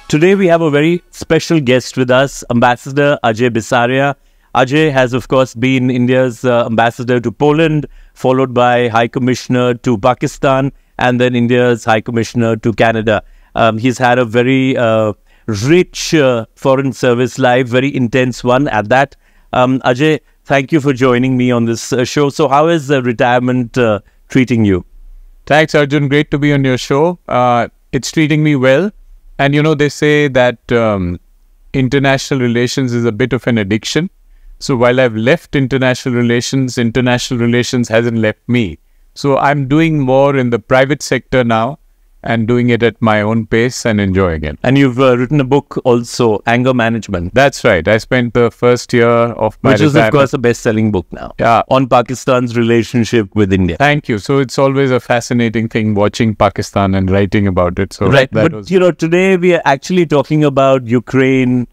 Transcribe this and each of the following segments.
Today we have a very special guest with us, Ambassador Ajay Bisaria. Ajay has, of course, been India's ambassador to Poland, followed by High Commissioner to Pakistan, and then India's High Commissioner to Canada. He's had a very rich foreign service life, very intense one at that. Ajay, thank you for joining me on this show. So how is retirement treating you? Thanks, Arjun. Great to be on your show. It's treating me well. And, you know, they say that international relations is a bit of an addiction. So while I've left international relations hasn't left me. So I'm doing more in the private sector now and doing it at my own pace and enjoying it. And you've written a book also, Anger Management. That's right. I spent the first year of my Which is, of course, a best-selling book now. Yeah. On Pakistan's relationship with India. Thank you. So it's always a fascinating thing watching Pakistan and writing about it. So right. But, you know, today we are actually talking about Ukraine,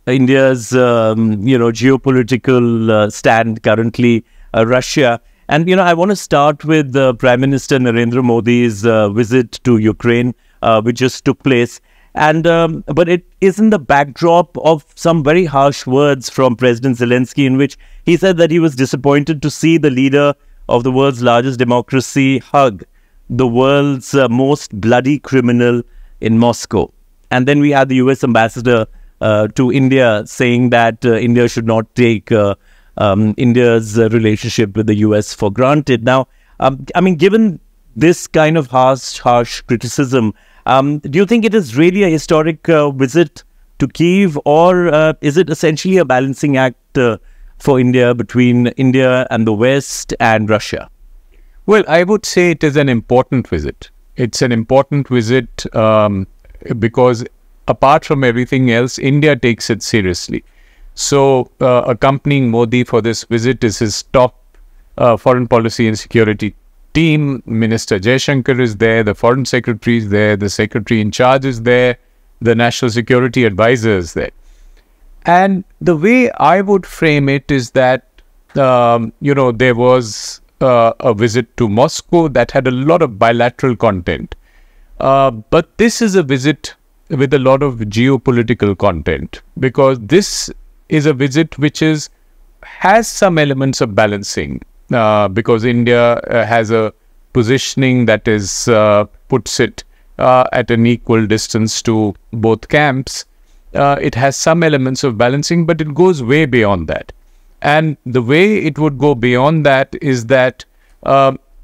India's, geopolitical stand currently, Russia. And, you know, I want to start with Prime Minister Narendra Modi's visit to Ukraine, which just took place. And but it is in the backdrop of some very harsh words from President Zelensky, in which he said that he was disappointed to see the leader of the world's largest democracy hug the world's most bloody criminal in Moscow. And then we had the US ambassador to India saying that India should not take India's relationship with the US for granted. Now, I mean, given this kind of harsh criticism, do you think it is really a historic visit to Kyiv, or is it essentially a balancing act for India between India and the West and Russia? Well, I would say it is an important visit. It's an important visit because apart from everything else, India takes it seriously. So, accompanying Modi for this visit is his top foreign policy and security team. Minister Jaishankar is there, the foreign secretary is there, the secretary in charge is there, the national security advisor is there. And the way I would frame it is that, there was a visit to Moscow that had a lot of bilateral content. But this is a visit with a lot of geopolitical content, because this is a visit which has some elements of balancing, because India has a positioning that puts it at an equal distance to both camps. It has some elements of balancing, but it goes way beyond that. And the way it would go beyond that is that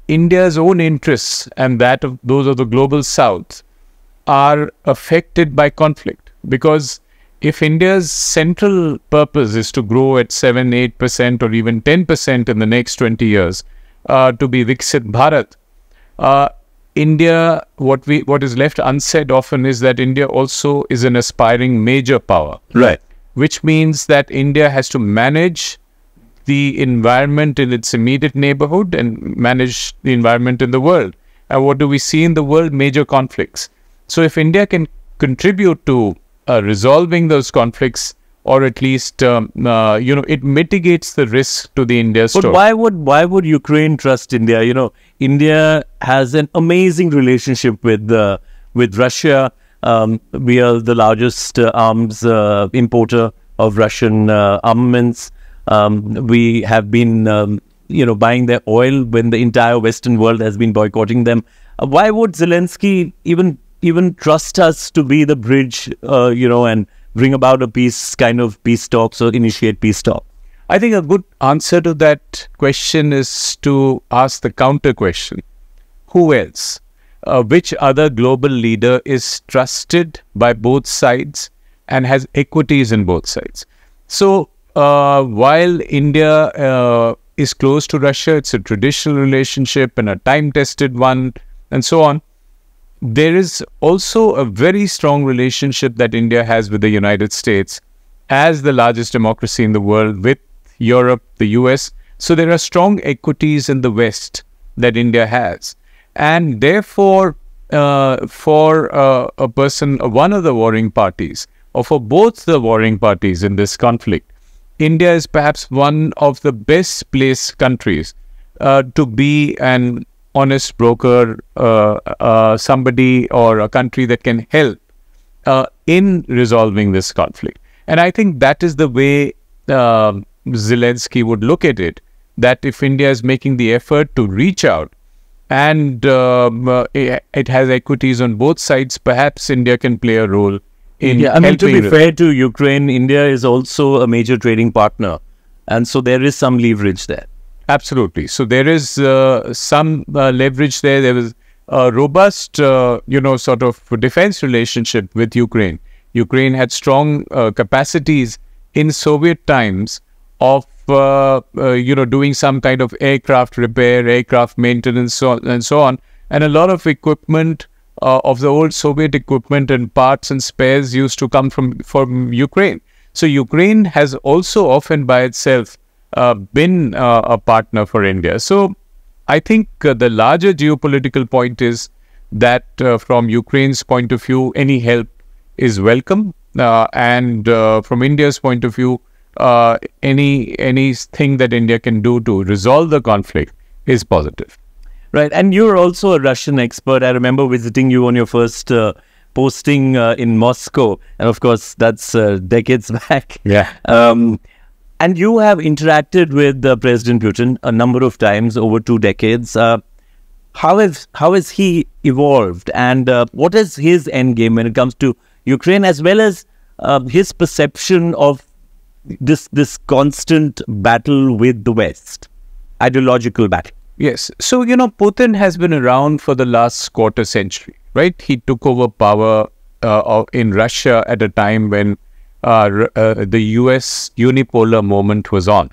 India's own interests and that of those of the global South are affected by conflict, because if India's central purpose is to grow at 7, 8% or even 10% in the next 20 years, to be Viksit Bharat, India, what is left unsaid often is that India also is an aspiring major power. Right. Which means that India has to manage the environment in its immediate neighborhood and manage the environment in the world. And what do we see in the world? Major conflicts. So if India can contribute to resolving those conflicts, or at least, it mitigates the risk to the India story. But why would Ukraine trust India? You know, India has an amazing relationship with Russia. We are the largest arms importer of Russian armaments. We have been, buying their oil when the entire Western world has been boycotting them. Why would Zelensky even trust us to be the bridge, and bring about a peace talks or initiate peace talks? I think a good answer to that question is to ask the counter question. Who else? Which other global leader is trusted by both sides and has equities in both sides? So, while India is close to Russia, it's a traditional relationship and a time-tested one and so on. There is also a very strong relationship that India has with the United States as the largest democracy in the world, with Europe, the US. So there are strong equities in the West that India has. And therefore, for a person, one of the warring parties, or for both the warring parties in this conflict, India is perhaps one of the best placed countries to be an honest broker, somebody or a country that can help in resolving this conflict. And I think that is the way Zelensky would look at it, that if India is making the effort to reach out and it has equities on both sides, perhaps India can play a role in I mean, to be helping fair to Ukraine, India is also a major trading partner. And so there is some leverage there. Absolutely. So there is some leverage there. There is a robust, sort of defense relationship with Ukraine. Ukraine had strong capacities in Soviet times of, doing some kind of aircraft repair, aircraft maintenance, and so on. And a lot of equipment of the old Soviet equipment and parts and spares used to come from Ukraine. So Ukraine has also often by itself been a partner for India. So I think the larger geopolitical point is that from Ukraine's point of view, any help is welcome. And from India's point of view, anything that India can do to resolve the conflict is positive. Right. And you're also a Russian expert. I remember visiting you on your first posting in Moscow. And of course, that's decades back. Yeah. And you have interacted with President Putin a number of times over 2 decades. How has he evolved? And what is his end game when it comes to Ukraine, as well as his perception of this constant battle with the West, ideological battle? Yes. So, Putin has been around for the last quarter century, right? He took over power in Russia at a time when the US unipolar moment was on.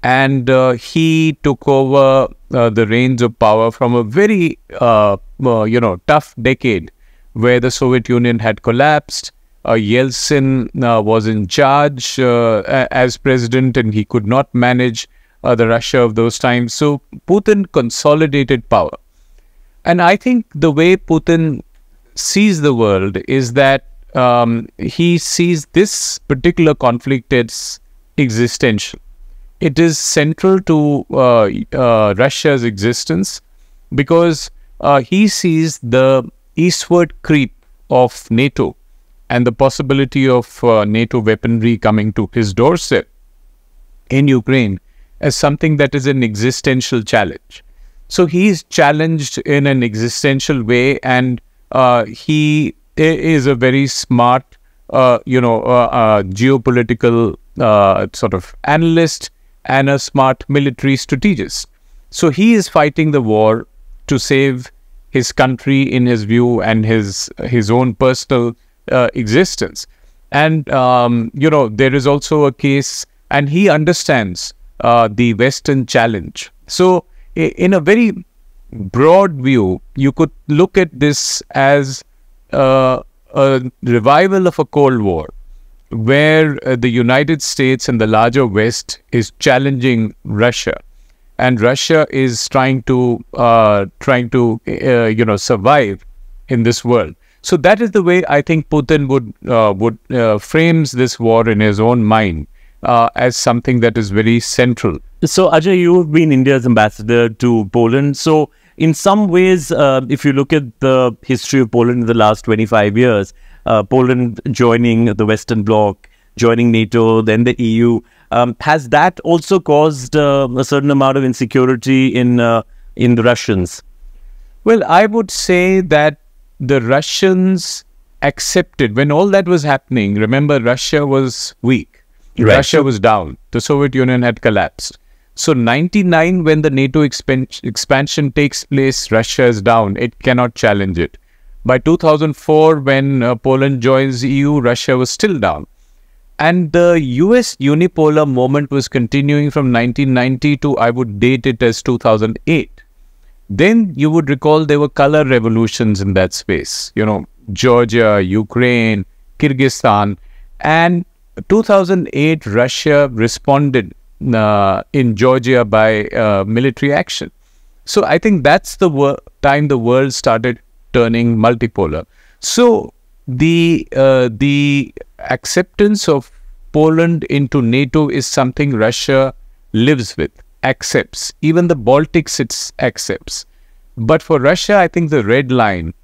And he took over the reins of power from a very, tough decade where the Soviet Union had collapsed. Yeltsin was in charge as president, and he could not manage the Russia of those times. So Putin consolidated power. And I think the way Putin sees the world is that he sees this particular conflict as existential. It is central to Russia's existence because he sees the eastward creep of NATO and the possibility of NATO weaponry coming to his doorstep in Ukraine as something that is an existential challenge. So he is challenged in an existential way, and he is a very smart, geopolitical sort of analyst and a smart military strategist. So he is fighting the war to save his country, in his view, and his own personal existence. And, there is also a case, and he understands the Western challenge. So in a very broad view, you could look at this as a revival of a Cold War, where the United States and the larger West is challenging Russia, and Russia is trying to survive in this world. So that is the way I think Putin would frames this war in his own mind as something that is very central. So Ajay, you've been India's ambassador to Poland. So in some ways, if you look at the history of Poland in the last 25 years, Poland joining the Western Bloc, joining NATO, then the EU, has that also caused a certain amount of insecurity in the Russians? Well, I would say that the Russians accepted, when all that was happening, remember, Russia was weak. Right. Russia was down. The Soviet Union had collapsed. So 99, when the NATO expansion takes place, Russia is down. It cannot challenge it. By 2004, when Poland joins EU, Russia was still down. And the US unipolar moment was continuing from 1990 to, I would date it as 2008. Then you would recall there were color revolutions in that space. Georgia, Ukraine, Kyrgyzstan. And 2008, Russia responded in Georgia by military action. So I think that's the time the world started turning multipolar. So the acceptance of Poland into NATO is something Russia lives with, accepts. Even the Baltics it accepts. But for Russia, I think the red line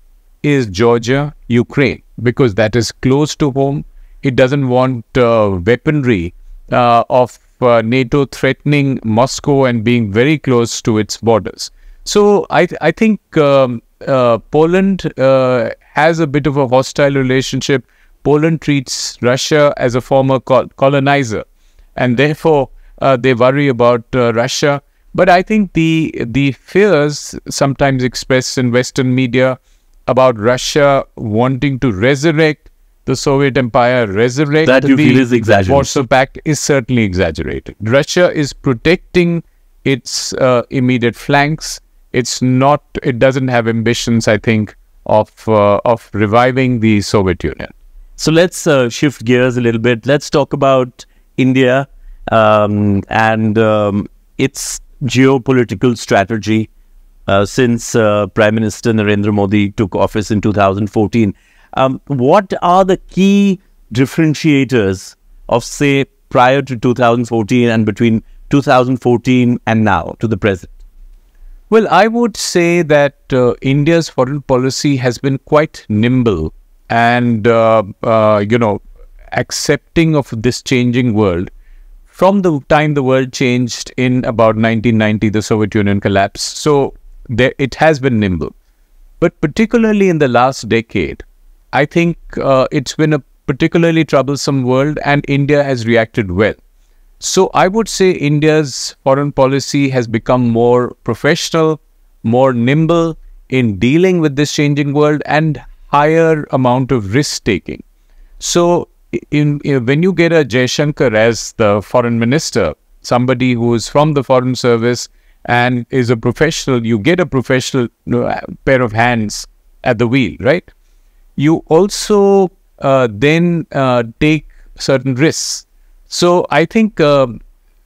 is Georgia, Ukraine. because that is close to home. It doesn't want weaponry of NATO threatening Moscow and being very close to its borders. So I think Poland has a bit of a hostile relationship. Poland treats Russia as a former colonizer, and therefore they worry about Russia. But I think the fears sometimes expressed in Western media about Russia wanting to resurrect the Soviet Empire, resurrect that you feel is the exaggerated. Warsaw Pact is certainly exaggerated. Russia is protecting its immediate flanks. It's not. It doesn't have ambitions, I think, of reviving the Soviet Union. So let's shift gears a little bit. Let's talk about India and its geopolitical strategy since Prime Minister Narendra Modi took office in 2014. What are the key differentiators of, say, prior to 2014 and between 2014 and now to the present? Well, I would say that India's foreign policy has been quite nimble and, accepting of this changing world. From the time the world changed in about 1990, the Soviet Union collapsed. So it has been nimble. But particularly in the last decade, I think it's been a particularly troublesome world, and India has reacted well. So I would say India's foreign policy has become more professional, more nimble in dealing with this changing world, and higher amount of risk-taking. So when you get a Jaishankar as the foreign minister, somebody who is from the foreign service and is a professional, you get a professional pair of hands at the wheel, right? You also then take certain risks. So I think a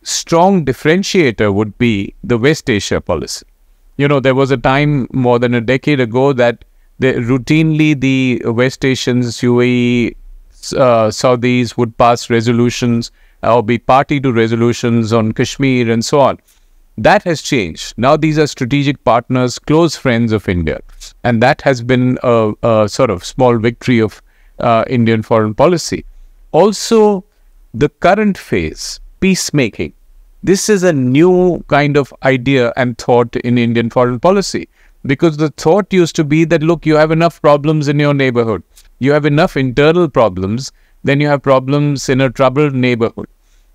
strong differentiator would be the West Asia policy. There was a time more than a decade ago that routinely the West Asians, UAE, Saudis would pass resolutions or be party to resolutions on Kashmir and so on. That has changed. Now these are strategic partners, close friends of India. And that has been a sort of small victory of Indian foreign policy. Also, the current phase, peacemaking. This is a new kind of idea and thought in Indian foreign policy. Because the thought used to be that, look, you have enough problems in your neighborhood. You have enough internal problems, then you have problems in a troubled neighborhood.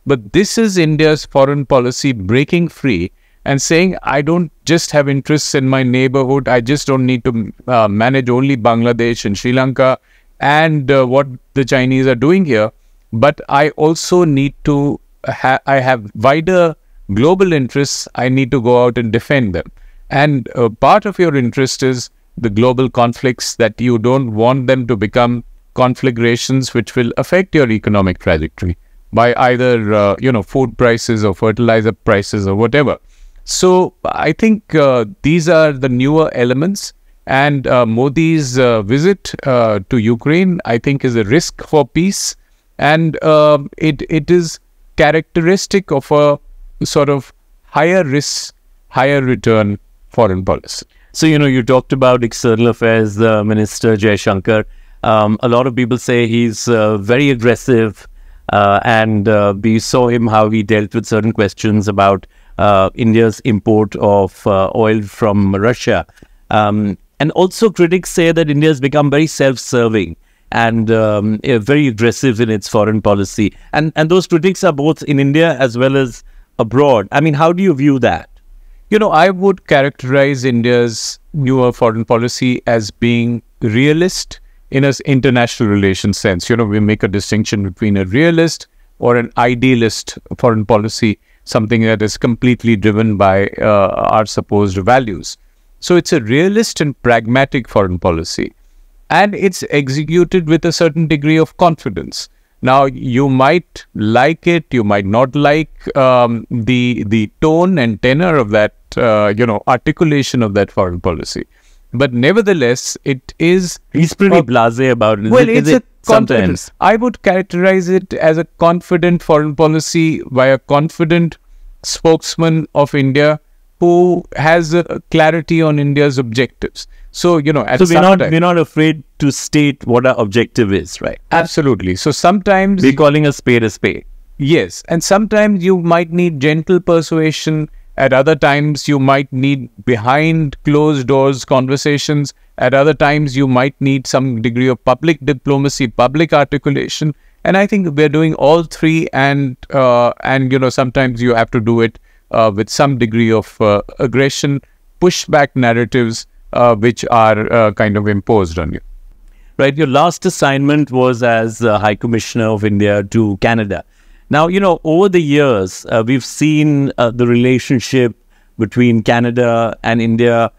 But this is India's foreign policy breaking free and saying, I don't just have interests in my neighborhood. I just don't need to manage only Bangladesh and Sri Lanka and what the Chinese are doing here. But I also need to, I have wider global interests. I need to go out and defend them. And part of your interest is the global conflicts, that you don't want them to become conflagrations which will affect your economic trajectory by either, food prices or fertilizer prices or whatever. So I think these are the newer elements, and Modi's visit to Ukraine, I think, is a risk for peace, and it is characteristic of a sort of higher risk, higher return foreign policy. So, you talked about External Affairs Minister Jaishankar. A lot of people say he's very aggressive, and we saw him how he dealt with certain questions about India's import of oil from Russia. And also critics say that India has become very self-serving and very aggressive in its foreign policy. And those critics are both in India as well as abroad. I mean, how do you view that? I would characterize India's newer foreign policy as being realist in an international relations sense. We make a distinction between a realist or an idealist foreign policy, something that is completely driven by our supposed values. So it's a realist and pragmatic foreign policy, and it's executed with a certain degree of confidence. Now, you might like it, you might not like the tone and tenor of that, articulation of that foreign policy. But nevertheless, it is... He's pretty blasé about it. Well, it's a confidence. I would characterize it as a confident foreign policy by a confident spokesman of India who has a clarity on India's objectives. So, at So some we're not afraid to state what our objective is, right? absolutely. So sometimes We're calling a spade a spade. yes, and sometimes you might need gentle persuasion. At other times, you might need behind closed doors conversations. At other times, you might need some degree of public diplomacy, public articulation. And I think we're doing all three. And sometimes you have to do it with some degree of aggression, pushback narratives, which are kind of imposed on you. Right. Your last assignment was as High Commissioner of India to Canada. Now, over the years, we've seen the relationship between Canada and India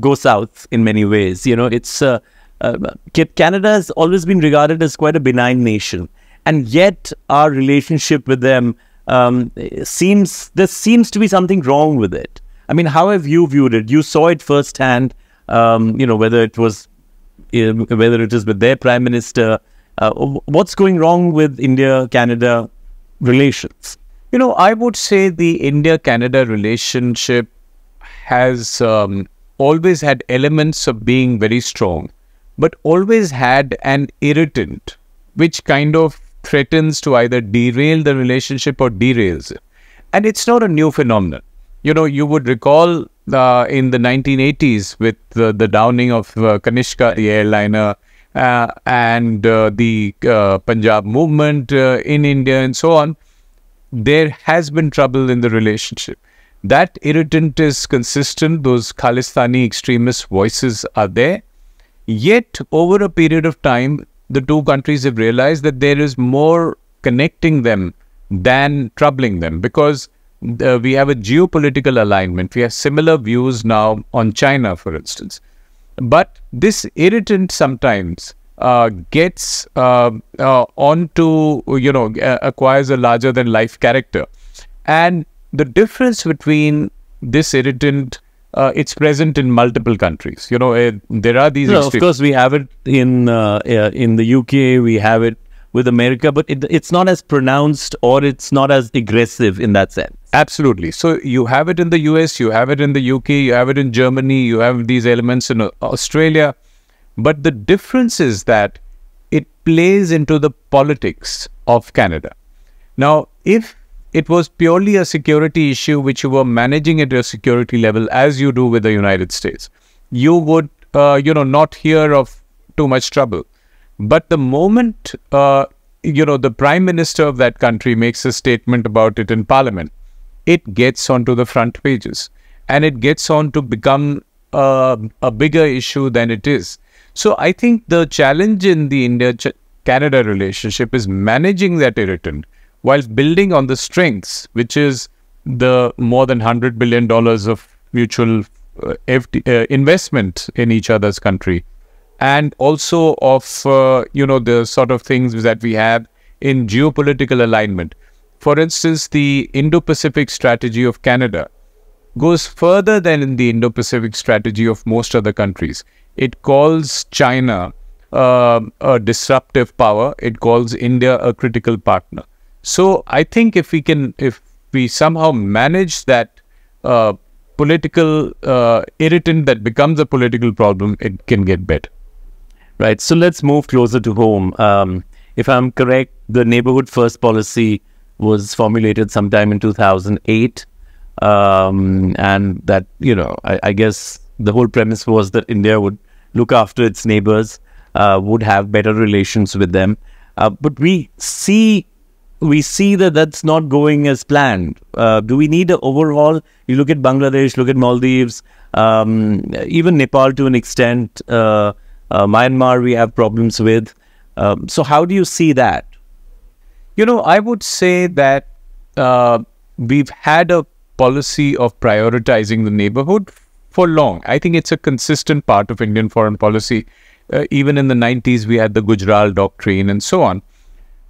go south in many ways. Canada has always been regarded as quite a benign nation, and yet our relationship with them there seems to be something wrong with it. I mean, how have you viewed it? You saw it firsthand. Whether it is with their Prime Minister, what's going wrong with India-Canada relations? I would say the India-Canada relationship has always had elements of being very strong, but always had an irritant, which kind of threatens to either derail the relationship or derails it. And it's not a new phenomenon. You would recall in the 1980s with the downing of Kanishka, the airliner, and the Punjab movement in India and so on, there has been trouble in the relationship. That irritant is consistent. Those Khalistani extremist voices are there. Yet, over a period of time, the two countries have realized that there is more connecting them than troubling them, because we have a geopolitical alignment. We have similar views now on China, for instance. But this irritant sometimes gets acquires a larger than life character. And the difference between this irritant, it's present in multiple countries. There are these. Of course, we have it in the UK. We have it with America, but it's not as pronounced, or it's not as aggressive in that sense. Absolutely. So you have it in the US, you have it in the UK, you have it in Germany, you have these elements in Australia. But the difference is that it plays into the politics of Canada. Now, if it was purely a security issue which you were managing at a security level, as you do with the United States, you would, not hear of too much trouble. But the moment, the Prime Minister of that country makes a statement about it in Parliament, it gets onto the front pages, and it gets on to become a bigger issue than it is. So I think the challenge in the India-Canada relationship is managing that irritant while building on the strengths, which is the more than $100 billion of mutual investment in each other's country, and also of the sort of things that we have in geopolitical alignment. For instance, the Indo-Pacific strategy of Canada goes further than in the Indo-Pacific strategy of most other countries. It calls China a disruptive power. It calls India a critical partner. So I think if we somehow manage that political irritant that becomes a political problem, it can get better. Right. So let's move closer to home. If I'm correct, the neighborhood first policy was formulated sometime in 2008. And that, I guess the whole premise was that India would look after its neighbors, would have better relations with them. But we see that that's not going as planned. Do we need an overhaul? You look at Bangladesh, look at Maldives, even Nepal to an extent, Myanmar we have problems with. So how do you see that? I would say that we've had a policy of prioritizing the neighborhood for long. I think it's a consistent part of Indian foreign policy. Even in the 90s, we had the Gujarat Doctrine and so on.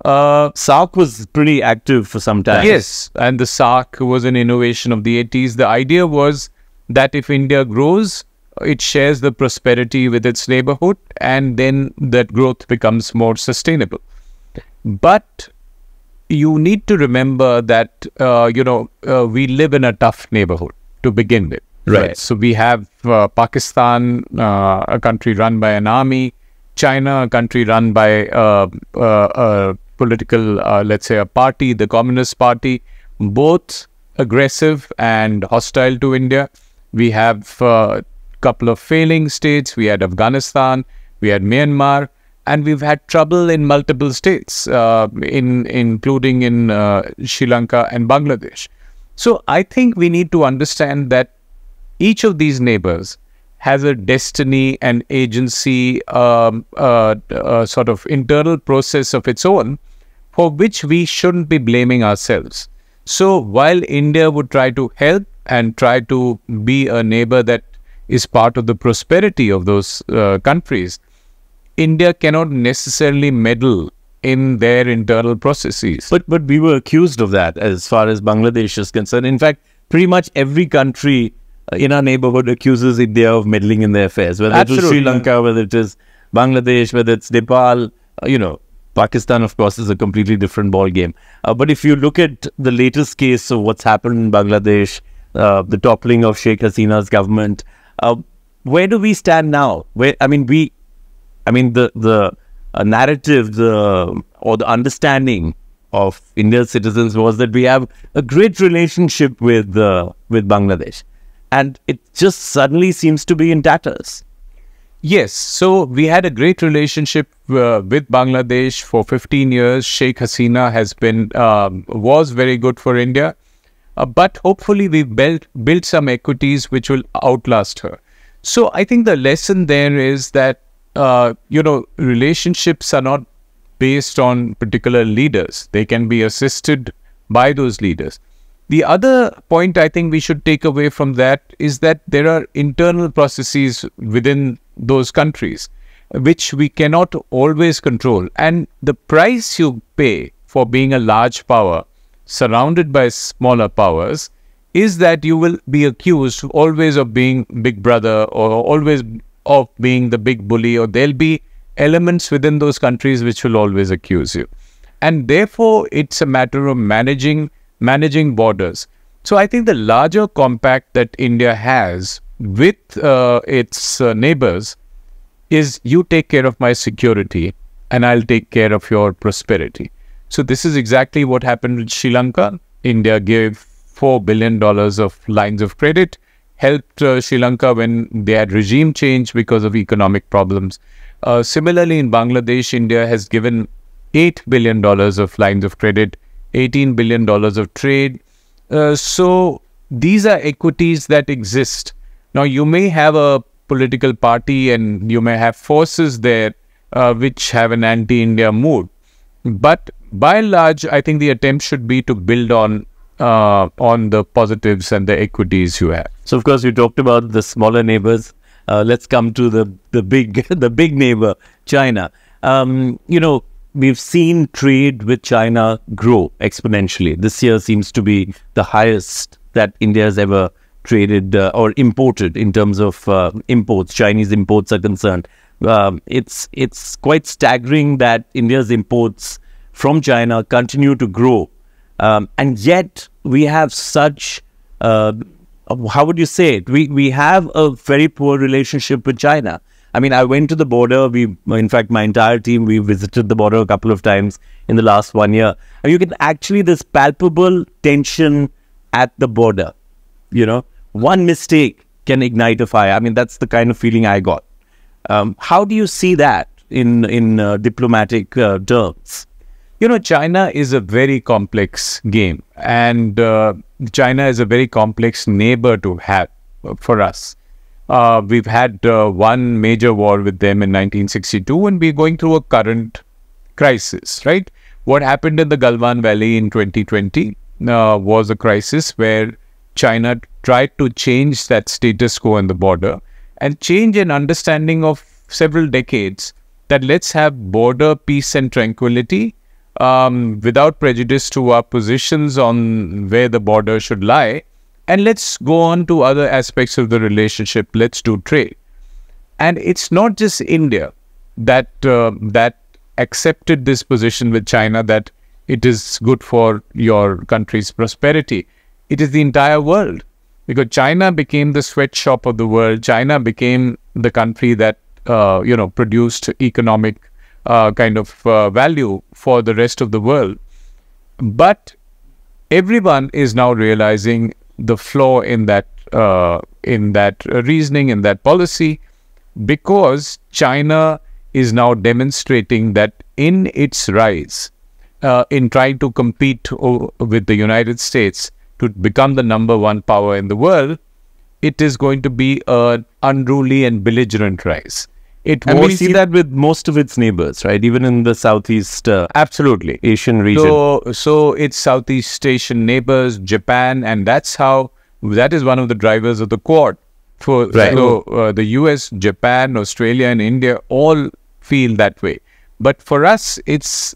SARC was pretty active for some time. Yes, and the SARC was an innovation of the 80s. The idea was that if India grows, it shares the prosperity with its neighborhood, and then that growth becomes more sustainable. But you need to remember that, we live in a tough neighborhood to begin with. Right. So we have Pakistan, a country run by an army, China, a country run by a political, let's say, a party, the Communist Party, both aggressive and hostile to India. We have a couple of failing states. We had Afghanistan, we had Myanmar, and we've had trouble in multiple states, including in Sri Lanka and Bangladesh. So I think we need to understand that each of these neighbors has a destiny and agency, sort of internal process of its own, for which we shouldn't be blaming ourselves. So while India would try to help and try to be a neighbor that is part of the prosperity of those countries, India cannot necessarily meddle in their internal processes. But we were accused of that as far as Bangladesh is concerned. In fact, pretty much every country in our neighborhood accuses India of meddling in their affairs, whether it is Sri Lanka, whether it is Bangladesh, whether it's Nepal, Pakistan, of course, is a completely different ball game. But if you look at the latest case of what's happened in Bangladesh, the toppling of Sheikh Hasina's government, where do we stand now? The narrative, or the understanding of India's citizens was that we have a great relationship with Bangladesh, and it just suddenly seems to be in tatters. Yes, so we had a great relationship with Bangladesh for 15 years. Sheikh Hasina was very good for India, but hopefully we've built some equities which will outlast her. So I think the lesson there is that relationships are not based on particular leaders. They can be assisted by those leaders. The other point I think we should take away from that is that there are internal processes within those countries which we cannot always control. And the price you pay for being a large power surrounded by smaller powers is that you will be accused always of being big brother, or always of being the big bully, or there'll be elements within those countries which will always accuse you. And therefore, it's a matter of managing borders. So I think the larger compact that India has with its neighbors is, you take care of my security and I'll take care of your prosperity. So this is exactly what happened with Sri Lanka. India gave $4 billion of lines of credit, helped Sri Lanka when they had regime change because of economic problems. Similarly, in Bangladesh, India has given $8 billion of lines of credit, $18 billion of trade. So these are equities that exist. Now, you may have a political party and you may have forces there which have an anti-India mood. But by and large, I think the attempt should be to build on the positives and the equities you have. So, of course, you talked about the smaller neighbors. Let's come to the big neighbor, China. We've seen trade with China grow exponentially. This year seems to be the highest that India has ever traded or imported in terms of imports. Chinese imports are concerned. It's quite staggering that India's imports from China continue to grow, and yet we have such how would you say it? We have a very poor relationship with China. I mean, I went to the border. In fact, my entire team, we visited the border a couple of times in the last 1 year. And you can actually, there's palpable tension at the border. One mistake can ignite a fire. I mean, that's the kind of feeling I got. How do you see that in diplomatic terms? China is a very complex game, and China is a very complex neighbor to have for us. We've had one major war with them in 1962, and we're going through a current crisis, right? What happened in the Galwan Valley in 2020 was a crisis where China tried to change that status quo on the border and change an understanding of several decades that let's have border peace and tranquility without prejudice to our positions on where the border should lie. And let's go on to other aspects of the relationship. Let's do trade. And it's not just India that accepted this position with China, that it is good for your country's prosperity. It is the entire world. because China became the sweatshop of the world. China became the country that produced economic value for the rest of the world. But everyone is now realizing the flaw in that reasoning, in that policy, because China is now demonstrating that in its rise, in trying to compete with the United States to become the #1 power in the world, it is going to be an unruly and belligerent rise. And we see that with most of its neighbors, right? Even in the Southeast absolutely Asian region. So its Southeast Asian neighbors, Japan, and that is one of the drivers of the Quad. Right. So the US, Japan, Australia, and India all feel that way. But for us, it's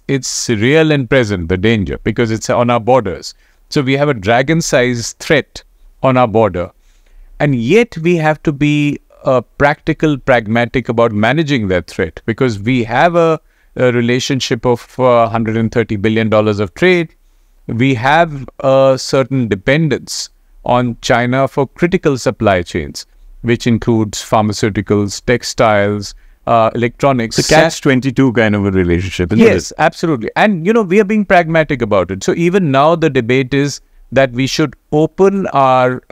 real and present, the danger, because it's on our borders. So we have a dragon-sized threat on our border. And yet we have to be practical, pragmatic about managing that threat, because we have a relationship of $130 billion of trade. We have a certain dependence on China for critical supply chains, which includes pharmaceuticals, textiles, electronics. It's a catch-22 kind of a relationship, isn't it? Yes, absolutely. And, we are being pragmatic about it. So even now the debate is that we should open our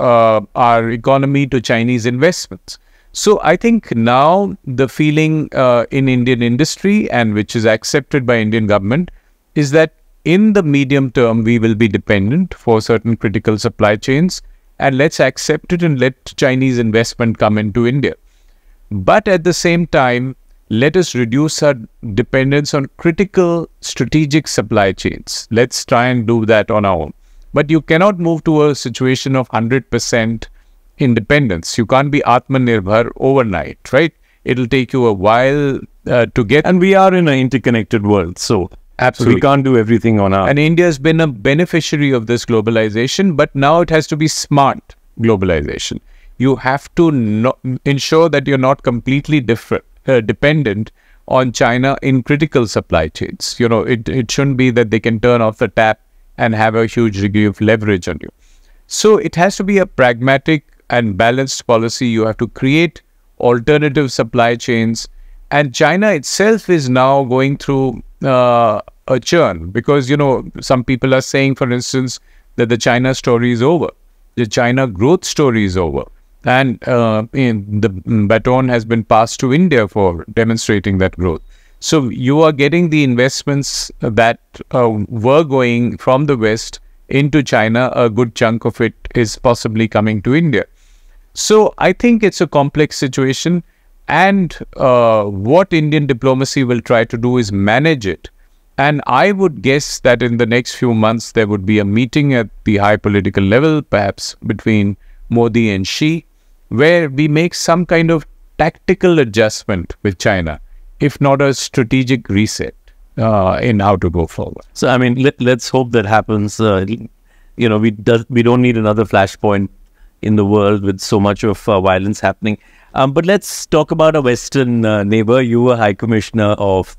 economy to Chinese investments. So I think now the feeling in Indian industry, and which is accepted by Indian government, is that in the medium term, we will be dependent for certain critical supply chains, and let's accept it and let Chinese investment come into India. But at the same time, let us reduce our dependence on critical strategic supply chains. Let's try and do that on our own. But you cannot move to a situation of 100% independence. You can't be Atmanirbhar overnight, right? It'll take you a while to get. And we are in an interconnected world, so absolutely we can't do everything on our own. And India has been a beneficiary of this globalization, but now it has to be smart globalization. You have to ensure that you're not completely dependent on China in critical supply chains. It shouldn't be that they can turn off the tap and have a huge degree of leverage on you. So it has to be a pragmatic and balanced policy. You have to create alternative supply chains. And China itself is now going through a churn, because, some people are saying, for instance, that the China story is over. The China growth story is over. And the baton has been passed to India for demonstrating that growth. So you are getting the investments that were going from the West into China. A good chunk of it is possibly coming to India. So I think it's a complex situation. And what Indian diplomacy will try to do is manage it. And I would guess that in the next few months, there would be a meeting at the high political level, perhaps between Modi and Xi, where we make some kind of tactical adjustment with China, if not a strategic reset in how to go forward. So, I mean, let's hope that happens. We don't need another flashpoint in the world with so much of violence happening. But let's talk about a Western neighbor. You were High Commissioner of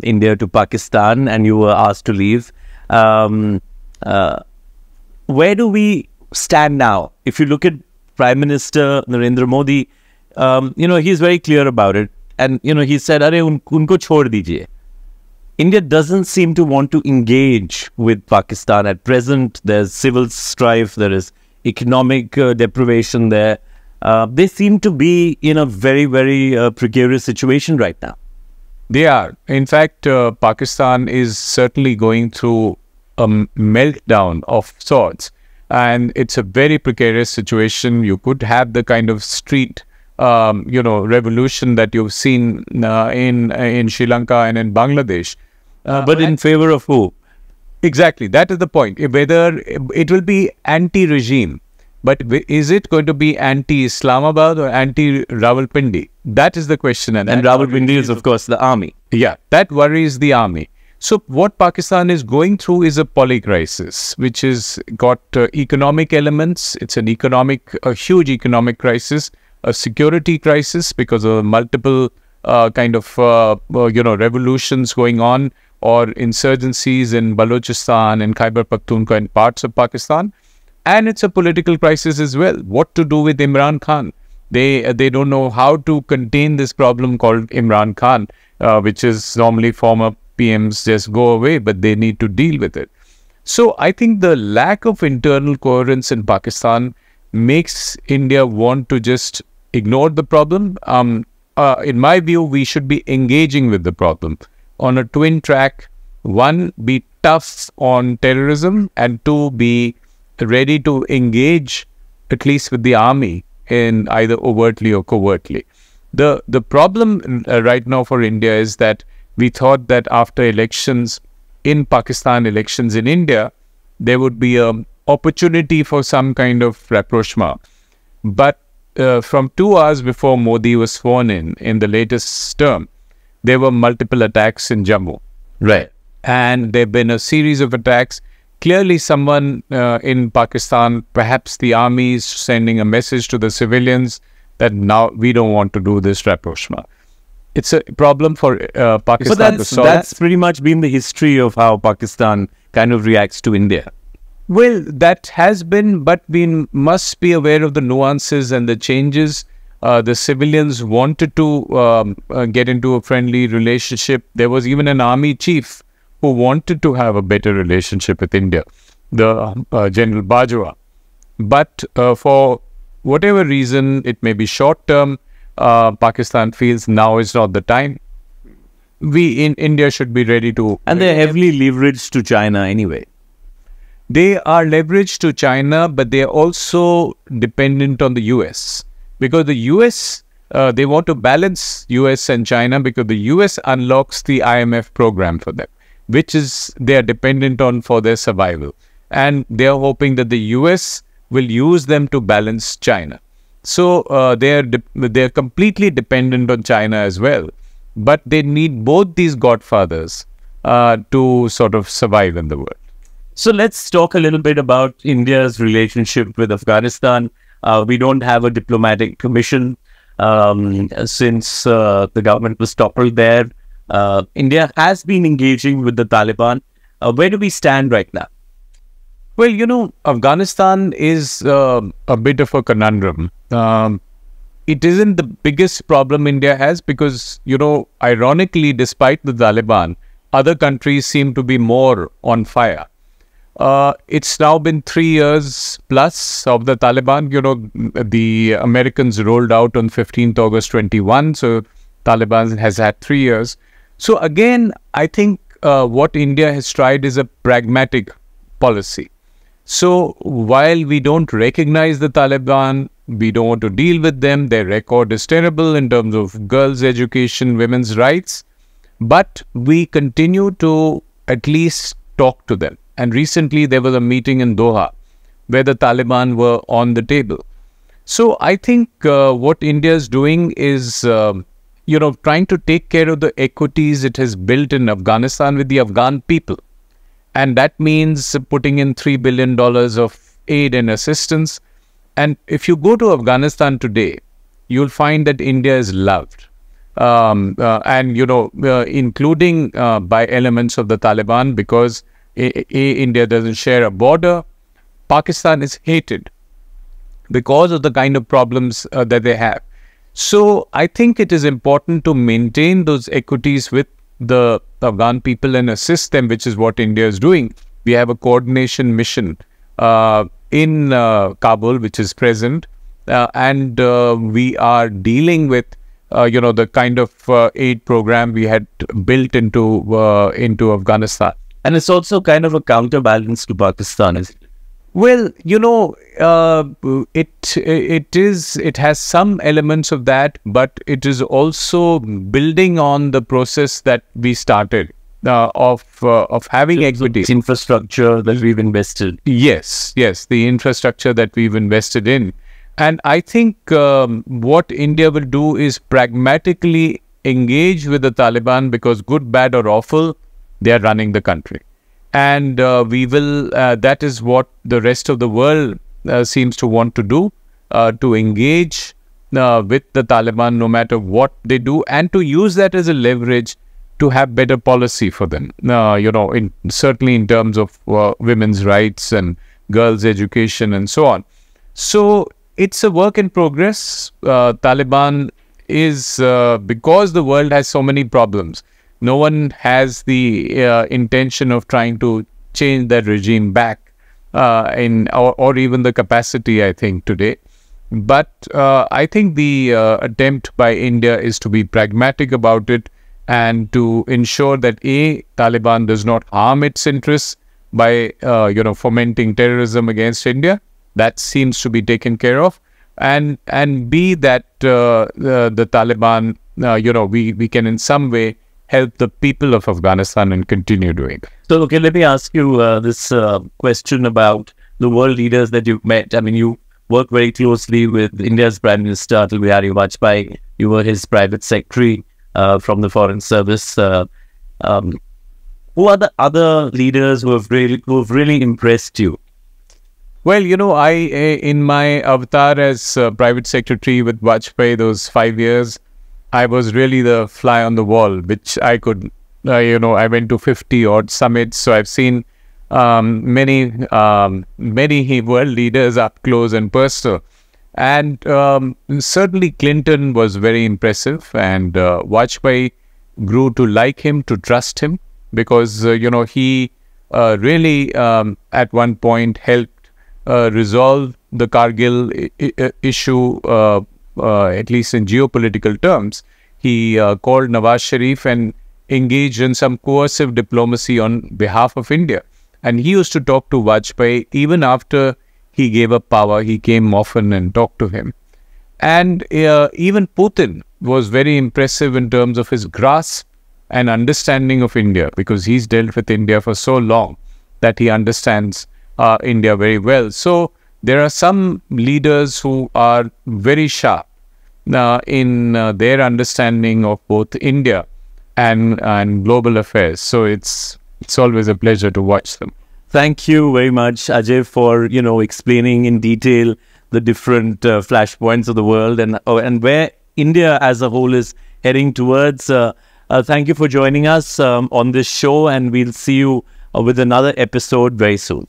India to Pakistan, and you were asked to leave. Where do we stand now? If you look at Prime Minister Narendra Modi, he's very clear about it. And, he said, "Arey, unko chhod dijiye." India doesn't seem to want to engage with Pakistan at present. There's civil strife, there is economic deprivation there. They seem to be in a very, very precarious situation right now. They are. In fact, Pakistan is certainly going through a meltdown of sorts. And it's a very precarious situation. You could have the kind of street, revolution that you've seen in Sri Lanka and in Bangladesh. But in favor of who? Exactly. That is the point. Whether it will be anti-regime, but is it going to be anti-Islamabad or anti-Rawalpindi? That is the question. And Rawalpindi is, of course, the army. Yeah, that worries the army. So what Pakistan is going through is a polycrisis, which has got economic elements. It's a huge economic crisis, a security crisis because of multiple revolutions going on, or insurgencies in Balochistan and Khyber Pakhtunkhwa and parts of Pakistan. And it's a political crisis as well. What to do with Imran Khan? They don't know how to contain this problem called Imran Khan, which is normally former PMs just go away, but they need to deal with it. So I think the lack of internal coherence in Pakistan makes India want to just ignore the problem. In my view, we should be engaging with the problem on a twin track. One, be tough on terrorism, and two, be ready to engage at least with the army in either overtly or covertly. The problem right now for India is that we thought that after elections in Pakistan, elections in India, there would be an opportunity for some kind of rapprochement. But from 2 hours before Modi was sworn in the latest term, there were multiple attacks in Jammu. Right. And there have been a series of attacks. Clearly someone in Pakistan, perhaps the army, is sending a message to the civilians that now we don't want to do this rapprochement. It's a problem for Pakistan to solve. That's pretty much been the history of how Pakistan kind of reacts to India. Well, that has been, but we must be aware of the nuances and the changes. The civilians wanted to get into a friendly relationship. There was even an army chief who wanted to have a better relationship with India, the General Bajwa. But for whatever reason, it may be short term, Pakistan feels now is not the time. We in India should be ready to... And they're heavily leveraged to China anyway. They are leveraged to China, but they are also dependent on the US. Because the US, they want to balance US and China because the US unlocks the IMF program for them, which is they are dependent on for their survival. And they are hoping that the US will use them to balance China. So they are completely dependent on China as well. But they need both these godfathers to sort of survive in the world. So let's talk a little bit about India's relationship with Afghanistan. We don't have a diplomatic commission since the government was toppled there. India has been engaging with the Taliban. Where do we stand right now? Well, you know, Afghanistan is a bit of a conundrum. It isn't the biggest problem India has because, you know, ironically, despite the Taliban, other countries seem to be more on fire. It's now been 3 years plus of the Taliban. You know, the Americans rolled out on 15th August 21. So Taliban has had 3 years. So again, I think what India has tried is a pragmatic policy. So while we don't recognize the Taliban, we don't want to deal with them. Their record is terrible in terms of girls' education, women's rights. But we continue to at least talk to them. And recently there was a meeting in Doha where the Taliban were on the table. So I think what India is doing is, you know, trying to take care of the equities it has built in Afghanistan with the Afghan people. And that means putting in $3 billion of aid and assistance. And if you go to Afghanistan today, you'll find that India is loved. And, you know, including by elements of the Taliban because India doesn't share a border. Pakistan is hated because of the kind of problems that they have. So I think it is important to maintain those equities with the Afghan people and assist them, which is what India is doing. We have a coordination mission in Kabul, which is present, and we are dealing with, you know, the kind of aid program we had built into Afghanistan. And it's also kind of a counterbalance to Pakistan, isn't it? Well, you know, it has some elements of that, but it is also building on the process that we started of having equity. Infrastructure that we've invested. Yes, the infrastructure that we've invested in. And I think what India will do is pragmatically engage with the Taliban because good, bad or awful, they are running the country. And we will, that is what the rest of the world seems to want to do, to engage with the Taliban no matter what they do and to use that as a leverage to have better policy for them, you know, certainly in terms of women's rights and girls' education, and so on. So it's a work in progress. Taliban is, because the world has so many problems, no one has the intention of trying to change that regime back, or even the capacity, I think, today. But I think the attempt by India is to be pragmatic about it and to ensure that Taliban does not harm its interests by fomenting terrorism against India. That seems to be taken care of, and B, that the Taliban, we can in some way help the people of Afghanistan and continue doing. So, okay, let me ask you this question about the world leaders that you've met. I mean, you work very closely with India's Prime Minister Atal Bihari Vajpayee. You were his private secretary from the Foreign Service. Who are the other leaders who have really impressed you? Well, I in my avatar as private secretary with Vajpayee, those 5 years, I was really the fly on the wall, which I could, I went to 50 odd summits, so I've seen many world leaders up close and personal. And certainly Clinton was very impressive, and Vajpayee grew to like him, to trust him, because, he really at one point helped resolve the Kargil issue, at least in geopolitical terms. He called Nawaz Sharif and engaged in some coercive diplomacy on behalf of India. And he used to talk to Vajpayee even after he gave up power. He came often and talked to him. And even Putin was very impressive in terms of his grasp and understanding of India, because he's dealt with India for so long that he understands India very well. So there are some leaders who are very sharp in their understanding of both India and global affairs. So it's always a pleasure to watch them. Thank you very much, Ajay, for explaining in detail the different flashpoints of the world and where India as a whole is heading towards. Thank you for joining us on this show, and we'll see you with another episode very soon.